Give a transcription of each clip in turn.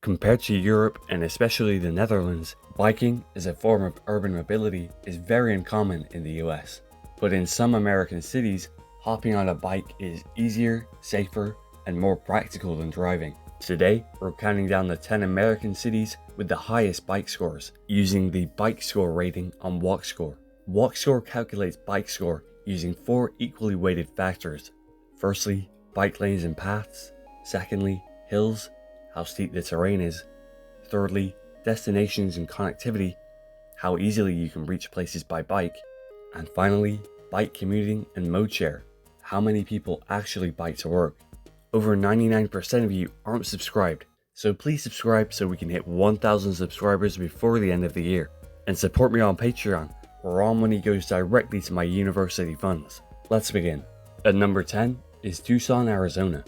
Compared to Europe and especially the Netherlands, biking as a form of urban mobility is very uncommon in the US. But in some American cities, hopping on a bike is easier, safer, and more practical than driving. Today, we're counting down the 10 American cities with the highest bike scores, using the bike score rating on WalkScore. WalkScore calculates bike score using 4 equally weighted factors. Firstly, bike lanes and paths. Secondly, hills, how steep the terrain is. Thirdly, destinations and connectivity, how easily you can reach places by bike. And finally, bike commuting and mode share, how many people actually bike to work. Over 99% of you aren't subscribed, so please subscribe so we can hit 1,000 subscribers before the end of the year. And support me on Patreon, where all money goes directly to my university funds. Let's begin. At number 10 is Tucson, Arizona.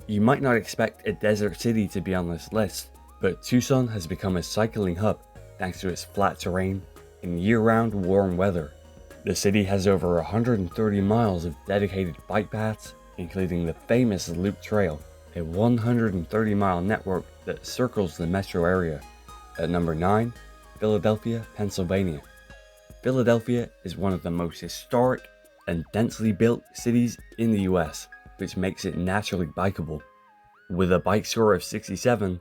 You might not expect a desert city to be on this list, but Tucson has become a cycling hub thanks to its flat terrain and year-round warm weather. The city has over 130 miles of dedicated bike paths, including the famous Loop Trail, a 130-mile network that circles the metro area. At number 9, Philadelphia, Pennsylvania. Philadelphia is one of the most historic and densely built cities in the US, which makes it naturally bikeable. With a bike score of 67,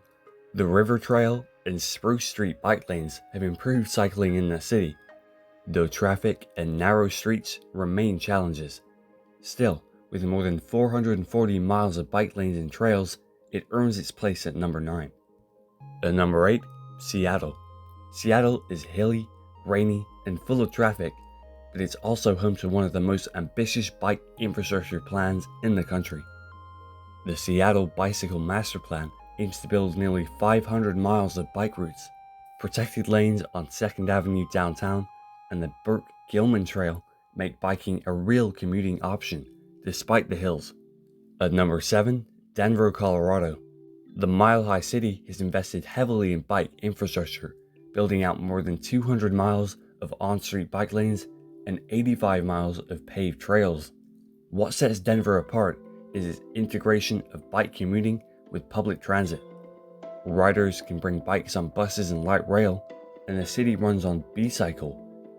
the River Trail and Spruce Street bike lanes have improved cycling in the city, though traffic and narrow streets remain challenges. Still, with more than 440 miles of bike lanes and trails, it earns its place at number 9. At number 8, Seattle. Seattle is hilly, rainy, and full of traffic, but it's also home to one of the most ambitious bike infrastructure plans in the country. The Seattle Bicycle Master Plan aims to build nearly 500 miles of bike routes. Protected lanes on 2nd Avenue downtown and the Burke-Gilman Trail make biking a real commuting option, despite the hills. At number 7, Denver, Colorado. The Mile High City has invested heavily in bike infrastructure, building out more than 200 miles of on-street bike lanes and 85 miles of paved trails. What sets Denver apart is its integration of bike commuting with public transit. Riders can bring bikes on buses and light rail, and the city runs on B-Cycle,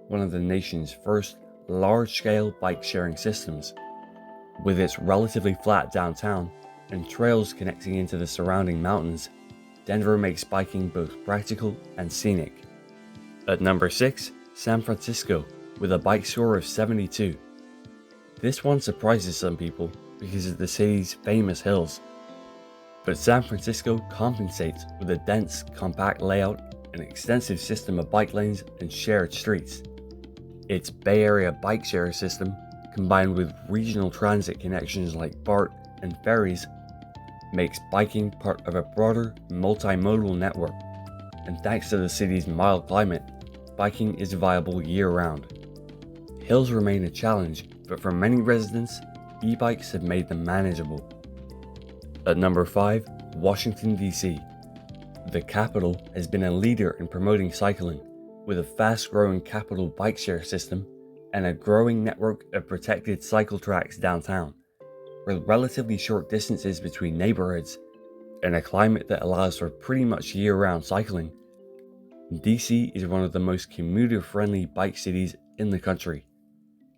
one of the nation's first large-scale bike-sharing systems. With its relatively flat downtown and trails connecting into the surrounding mountains, Denver makes biking both practical and scenic. At number 6, San Francisco, with a bike score of 72. This one surprises some people because of the city's famous hills. But San Francisco compensates with a dense, compact layout, an extensive system of bike lanes, and shared streets. Its Bay Area bike share system, combined with regional transit connections like BART and ferries, makes biking part of a broader, multimodal network. And thanks to the city's mild climate, biking is viable year-round. Hills remain a challenge, but for many residents, e-bikes have made them manageable. At number 5, Washington, D.C. The capital has been a leader in promoting cycling, with a fast-growing capital bike share system and a growing network of protected cycle tracks downtown, with relatively short distances between neighborhoods and a climate that allows for pretty much year-round cycling. DC is one of the most commuter-friendly bike cities in the country.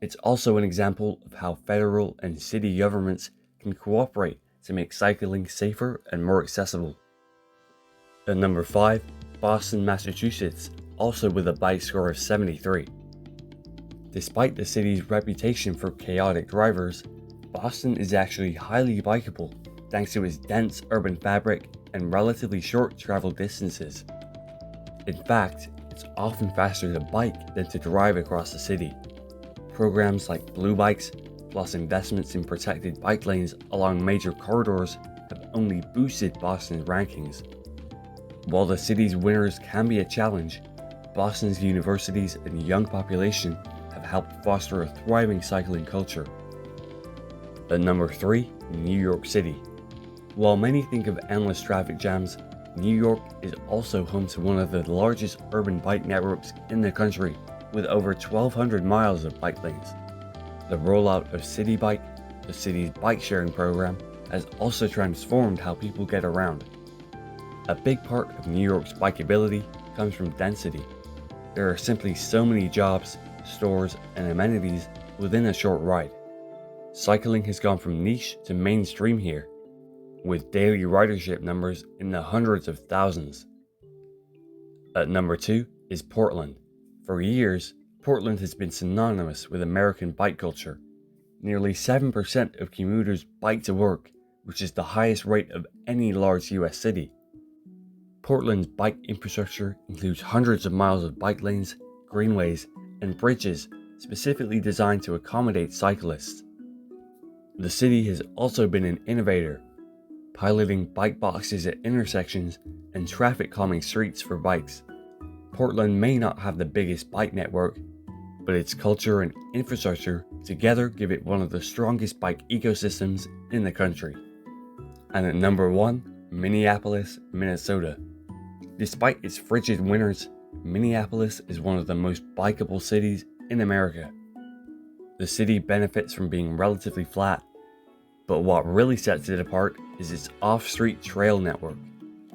It's also an example of how federal and city governments can cooperate to make cycling safer and more accessible. At number 5, Boston, Massachusetts, also with a bike score of 73. Despite the city's reputation for chaotic drivers, Boston is actually highly bikeable thanks to its dense urban fabric and relatively short travel distances. In fact, it's often faster to bike than to drive across the city. Programs like Blue Bikes, plus investments in protected bike lanes along major corridors, have only boosted Boston's rankings. While the city's winners can be a challenge, Boston's universities and young population have helped foster a thriving cycling culture. At number 3, New York City. While many think of endless traffic jams, New York is also home to one of the largest urban bike networks in the country, with over 1,200 miles of bike lanes. The rollout of City Bike, the city's bike sharing program, has also transformed how people get around. A big part of New York's bikeability comes from density. There are simply so many jobs, stores, and amenities within a short ride. Cycling has gone from niche to mainstream here, with daily ridership numbers in the hundreds of thousands. At number 2 is Portland. For years, Portland has been synonymous with American bike culture. Nearly 7% of commuters bike to work, which is the highest rate of any large US city. Portland's bike infrastructure includes hundreds of miles of bike lanes, greenways, and bridges specifically designed to accommodate cyclists. The city has also been an innovator, piloting bike boxes at intersections and traffic calming streets for bikes. Portland may not have the biggest bike network, but its culture and infrastructure together give it one of the strongest bike ecosystems in the country. And at number 1, Minneapolis, Minnesota. Despite its frigid winters, Minneapolis is one of the most bikeable cities in America. The city benefits from being relatively flat, but what really sets it apart is its off-street trail network.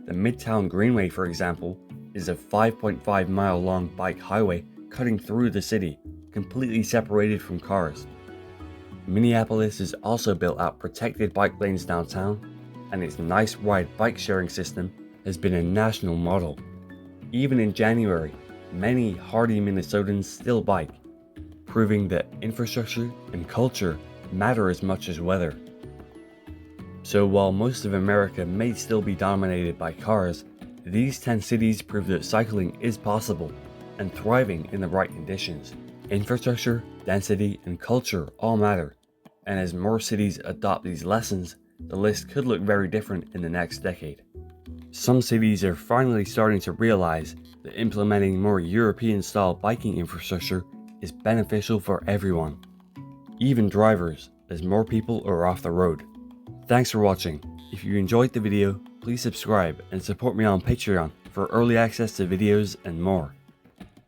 The Midtown Greenway, for example, is a 5.5-mile long bike highway cutting through the city, completely separated from cars. Minneapolis has also built out protected bike lanes downtown, and its Nice Ride bike sharing system has been a national model. Even in January, many hardy Minnesotans still bike, proving that infrastructure and culture matter as much as weather. So while most of America may still be dominated by cars, these 10 cities prove that cycling is possible and thriving in the right conditions. Infrastructure, density, and culture all matter, and as more cities adopt these lessons, the list could look very different in the next decade. Some cities are finally starting to realize that implementing more European-style biking infrastructure is beneficial for everyone, even drivers, as more people are off the road. Thanks for watching. If you enjoyed the video, please subscribe and support me on Patreon for early access to videos and more.